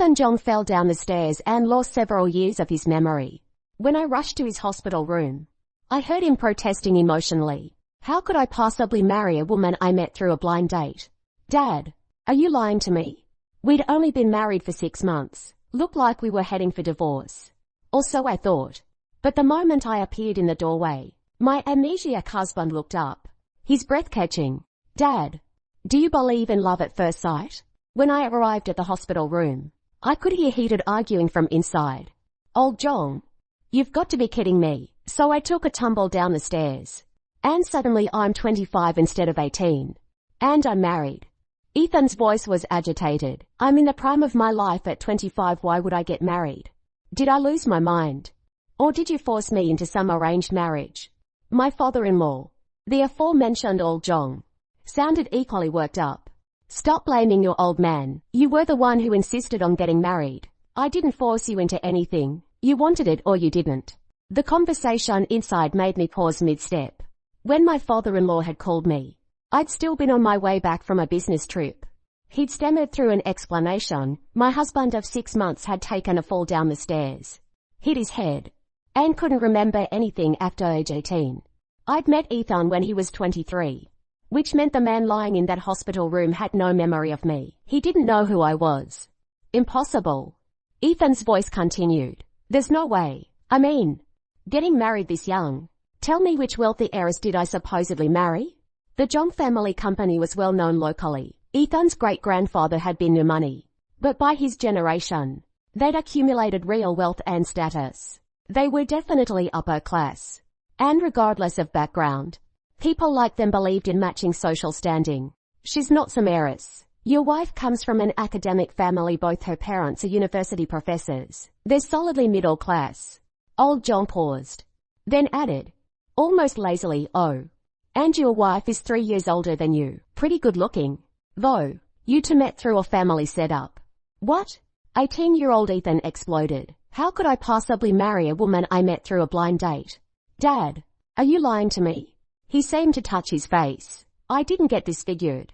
Jiang fell down the stairs and lost several years of his memory. When I rushed to his hospital room, I heard him protesting emotionally. How could I possibly marry a woman I met through a blind date? Dad, are you lying to me? We'd only been married for 6 months. Looked like we were heading for divorce. Or so I thought. But the moment I appeared in the doorway, my amnesiac husband looked up. His breath catching. Dad, do you believe in love at first sight? When I arrived at the hospital room, I could hear heated arguing from inside. Old Jiang, you've got to be kidding me. So I took a tumble down the stairs. And suddenly I'm 25 instead of 18. And I'm married. Ethan's voice was agitated. I'm in the prime of my life at 25. Why would I get married? Did I lose my mind? Or did you force me into some arranged marriage? My father-in-law, the aforementioned old Jiang, sounded equally worked up. Stop blaming your old man. You were the one who insisted on getting married. I didn't force you into anything. You wanted it or you didn't. The conversation inside made me pause mid-step. When my father-in-law had called me, I'd still been on my way back from a business trip. He'd stammered through an explanation. My husband of 6 months had taken a fall down the stairs, hit his head, and couldn't remember anything after age 18. I'd met Ethan when he was 23, which meant the man lying in that hospital room had no memory of me. He didn't know who I was. Impossible. Ethan's voice continued. There's no way. I mean, getting married this young. Tell me, which wealthy heiress did I supposedly marry? The Jiang family company was well known locally. Ethan's great-grandfather had been no money, but by his generation, they'd accumulated real wealth and status. They were definitely upper class. And regardless of background, people like them believed in matching social standing. She's not some heiress. Your wife comes from an academic family. Both her parents are university professors. They're solidly middle class. Old Jiang paused, then added, almost lazily, oh. And your wife is 3 years older than you. Pretty good looking. Though, you two met through a family setup. What? 18-year-old Ethan exploded. How could I possibly marry a woman I met through a blind date? Dad, are you lying to me? He seemed to touch his face. I didn't get disfigured.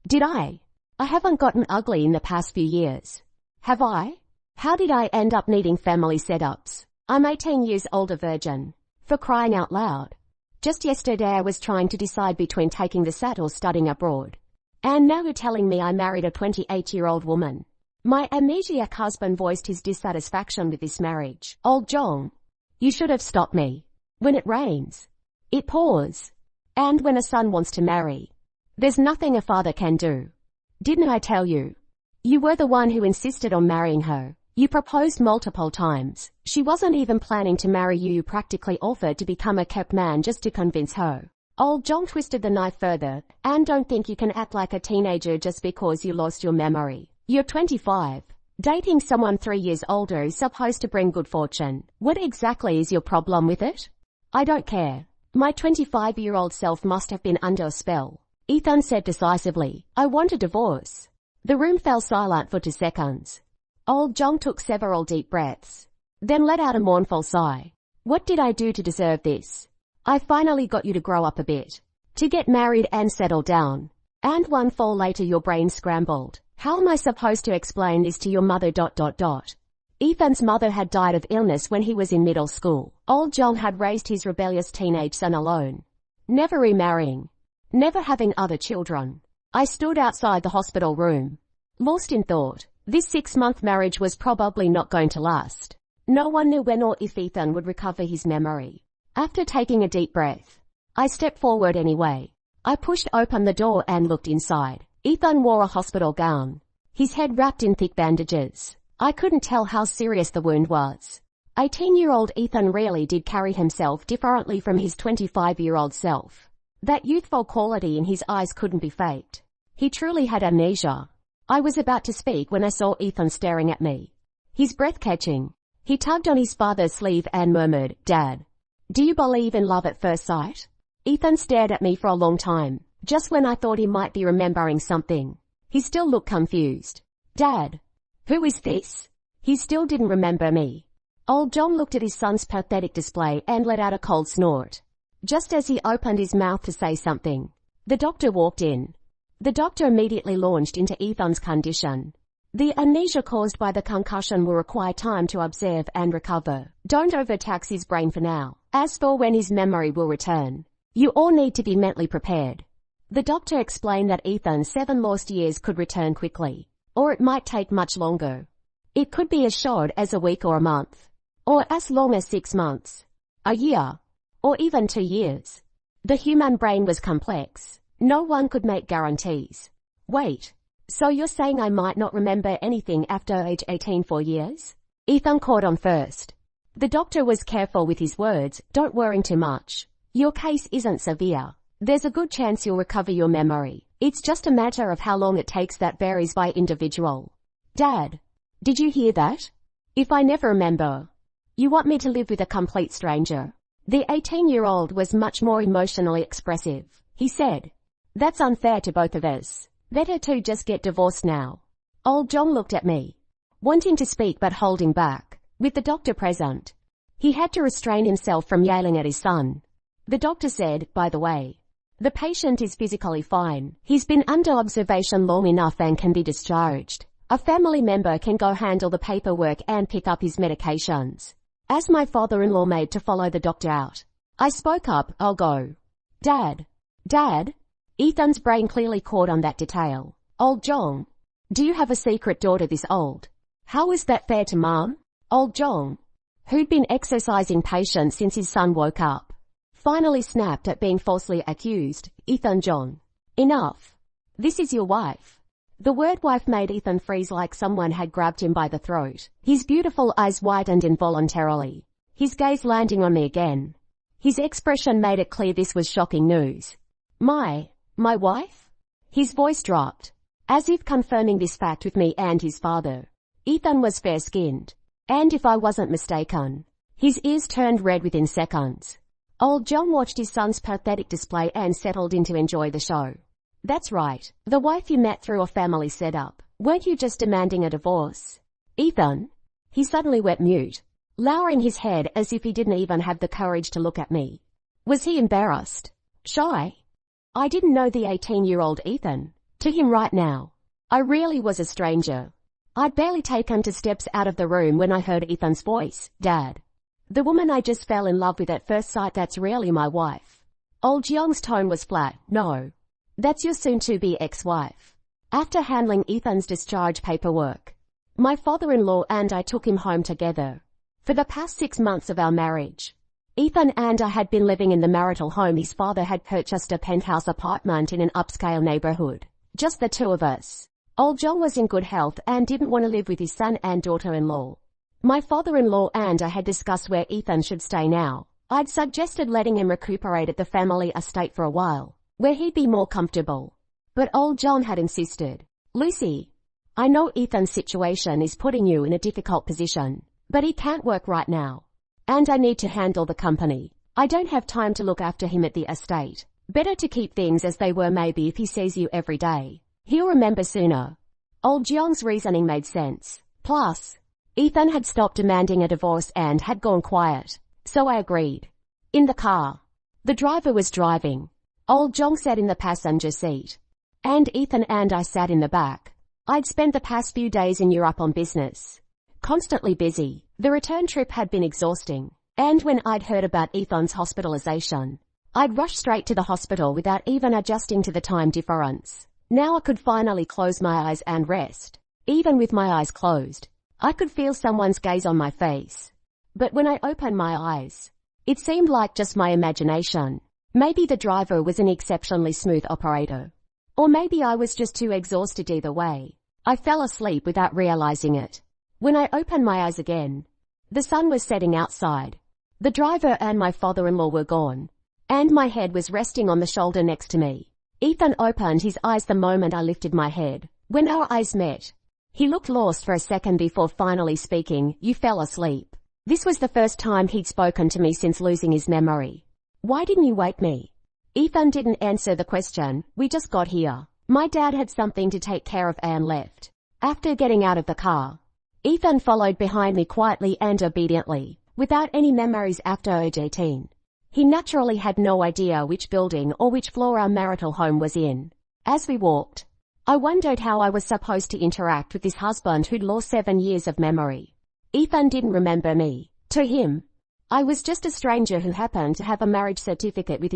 Did I? I haven't gotten ugly in the past few years. Have I? How did I end up needing family setups? I'm 18 years old, a virgin. For crying out loud. Just yesterday I was trying to decide between taking the SAT or studying abroad. And now you're telling me I married a 28-year-old woman. My amnesiac husband voiced his dissatisfaction with this marriage. Old Jiang, you should have stopped me. When it rains, it pours. And when a son wants to marry, there's nothing a father can do. Didn't I tell you? You were the one who insisted on marrying her. You proposed multiple times. She wasn't even planning to marry you. You practically offered to become a kept man just to convince her. Old Jiang twisted the knife further. And don't think you can act like a teenager just because you lost your memory. You're 25. Dating someone 3 years older is supposed to bring good fortune. What exactly is your problem with it? I don't care. My 25-year-old self must have been under a spell. Ethan said decisively. I want a divorce. The room fell silent for 2 seconds. Old Jiang took several deep breaths, then let out a mournful sigh. What did I do to deserve this? I finally got you to grow up a bit, to get married and settle down. And one fall later your brain scrambled. How am I supposed to explain this to your mother? Ethan's mother had died of illness when he was in middle school. Old Jiang had raised his rebellious teenage son alone, never remarrying, never having other children. I stood outside the hospital room, lost in thought. This 6-month marriage was probably not going to last. No one knew when or if Ethan would recover his memory. After taking a deep breath, I stepped forward anyway. I pushed open the door and looked inside. Ethan wore a hospital gown, his head wrapped in thick bandages. I couldn't tell how serious the wound was. 18-year-old Ethan really did carry himself differently from his 25-year-old self. That youthful quality in his eyes couldn't be faked. He truly had amnesia. I was about to speak when I saw Ethan staring at me, his breath catching. He tugged on his father's sleeve and murmured, Dad, do you believe in love at first sight? Ethan stared at me for a long time, just when I thought he might be remembering something. He still looked confused. Dad, who is this? He still didn't remember me. Old Jiang looked at his son's pathetic display and let out a cold snort. Just as he opened his mouth to say something, the doctor walked in. The doctor immediately launched into Ethan's condition. The amnesia caused by the concussion will require time to observe and recover. Don't overtax his brain for now. As for when his memory will return, you all need to be mentally prepared. The doctor explained that Ethan's 7 lost years could return quickly, or it might take much longer. It could be as short as a week or a month, or as long as 6 months, a year, or even 2 years. The human brain was complex. No one could make guarantees. Wait, so you're saying I might not remember anything after age 18 for years? Ethan caught on first. The doctor was careful with his words. Don't worry too much. Your case isn't severe. There's a good chance you'll recover your memory. It's just a matter of how long it takes that varies by individual. Dad, did you hear that? If I never remember, you want me to live with a complete stranger? The 18-year-old was much more emotionally expressive. He said, "That's unfair to both of us. Better to just get divorced now." Old Jiang looked at me, wanting to speak but holding back. With the doctor present, he had to restrain himself from yelling at his son. The doctor said, "By the way, the patient is physically fine. He's been under observation long enough and can be discharged. A family member can go handle the paperwork and pick up his medications." As my father-in-law made to follow the doctor out, I spoke up, "I'll go." Dad, Ethan's brain clearly caught on that detail. Old Jiang, do you have a secret daughter this old? How is that fair to Mom? Old Jiang, who'd been exercising patience since his son woke up, finally snapped at being falsely accused. Ethan Jiang, enough. This is your wife. The word wife made Ethan freeze like someone had grabbed him by the throat. His beautiful eyes widened involuntarily, his gaze landing on me again. His expression made it clear this was shocking news. My wife? His voice dropped, as if confirming this fact with me and his father. Ethan was fair-skinned, and if I wasn't mistaken, his ears turned red within seconds. Old Jiang watched his son's pathetic display and settled in to enjoy the show. That's right, the wife you met through a family setup. Weren't you just demanding a divorce? Ethan? He suddenly went mute, lowering his head as if he didn't even have the courage to look at me. Was he embarrassed? Shy? I didn't know the 18-year-old Ethan. To him right now, I really was a stranger. I'd barely taken 2 steps out of the room when I heard Ethan's voice. Dad, the woman I just fell in love with at first sight, that's really my wife. Old Jiang's tone was flat. No, that's your soon-to-be ex-wife. After handling Ethan's discharge paperwork, my father-in-law and I took him home together. For the past 6 months of our marriage, Ethan and I had been living in the marital home his father had purchased, a penthouse apartment in an upscale neighborhood. Just the 2 of us. Old Jiang was in good health and didn't want to live with his son and daughter-in-law. My father-in-law and I had discussed where Ethan should stay now. I'd suggested letting him recuperate at the family estate for a while, where he'd be more comfortable. But old Jiang had insisted. Lucy, I know Ethan's situation is putting you in a difficult position, but he can't work right now. And I need to handle the company. I don't have time to look after him at the estate. Better to keep things as they were. Maybe if he sees you every day, he'll remember sooner. Old Jiang's reasoning made sense. Plus, Ethan had stopped demanding a divorce and had gone quiet, so I agreed. In the car, the driver was driving. Old Jiang sat in the passenger seat, and Ethan and I sat in the back. I'd spent the past few days in Europe on business, constantly busy. The return trip had been exhausting, and when I'd heard about Ethan's hospitalization, I'd rushed straight to the hospital without even adjusting to the time difference. Now I could finally close my eyes and rest. Even with my eyes closed, I could feel someone's gaze on my face. But when I opened my eyes, it seemed like just my imagination. Maybe the driver was an exceptionally smooth operator. Or maybe I was just too exhausted. Either way, I fell asleep without realizing it. When I opened my eyes again, the sun was setting outside. The driver and my father-in-law were gone, and my head was resting on the shoulder next to me. Ethan opened his eyes the moment I lifted my head. When our eyes met, he looked lost for a second before finally speaking. You fell asleep. This was the first time he'd spoken to me since losing his memory. Why didn't you wake me? Ethan didn't answer the question. We just got here. My dad had something to take care of and left. After getting out of the car, Ethan followed behind me quietly and obediently, without any memories after age 18. He naturally had no idea which building or which floor our marital home was in. As we walked, I wondered how I was supposed to interact with this husband who'd lost 7 years of memory. Ethan didn't remember me. To him, I was just a stranger who happened to have a marriage certificate with